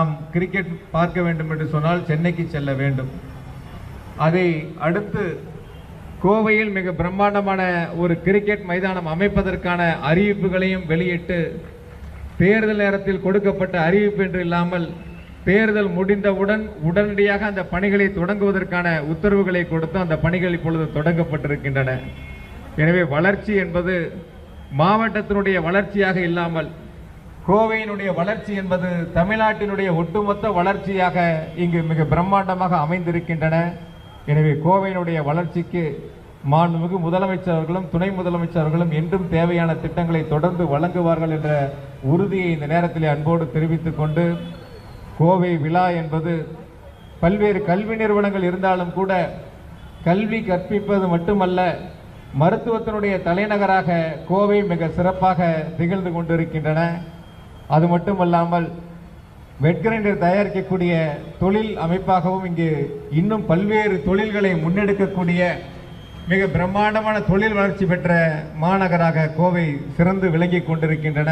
நாம் கிரிக்கெட் பார்க்க வேண்டும் என்று சொன்னால் சென்னைக்கு செல்ல வேண்டும். அதை அடுத்து கோவையில் மிக பிரம்மாண்டமான ஒரு கிரிக்கெட் மைதானம் அமைப்பதற்கான அறிவிப்புகளையும் வெளியிட்டு, தேர்தல் நேரத்தில் கொடுக்கப்பட்ட அறிவிப்பு என்று இல்லாமல் தேர்தல் முடிந்தவுடன் உடனடியாக அந்த பணிகளை தொடங்குவதற்கான உத்தரவுகளை கொடுத்து அந்த பணிகள் இப்பொழுது தொடங்கப்பட்டிருக்கின்றன. எனவே வளர்ச்சி என்பது மாவட்டத்தினுடைய வளர்ச்சியாக இல்லாமல் கோவையினுடைய வளர்ச்சி என்பது தமிழ்நாட்டினுடைய ஒட்டுமொத்த வளர்ச்சியாக இங்கு மிக பிரம்மாண்டமாக அமைந்திருக்கின்றன. எனவே கோவையினுடைய வளர்ச்சிக்கு மாண்புமிகு முதலமைச்சர் அவர்களும் துணை முதலமைச்சர் அவர்களும் என்றும் தேவையான திட்டங்களை தொடர்ந்து வழங்குவார்கள் என்ற உறுதியை இந்த நேரத்தில் அன்போடு தெரிவித்துக் கொண்டு, கோவை விழா என்பது பல்வேறு கல்வி நிறுவனங்கள் இருந்தாலும் கூட கல்வி கற்பிப்பது மட்டுமல்ல, மருத்துவத்தினுடைய தலைநகராக கோவை மிக சிறப்பாக திகழ்ந்து கொண்டிருக்கின்றன. அது மட்டுமல்லாமல் வெட்கிரைண்டர் தயாரிக்கக்கூடிய தொழில் அமைப்பாகவும் இங்கு இன்னும் பல்வேறு தொழில்களை முன்னெடுக்கக்கூடிய மிக பிரம்மாண்டமான தொழில் வளர்ச்சி பெற்ற மாநகராக கோவை சிறந்து விளங்கி கொண்டிருக்கின்றன.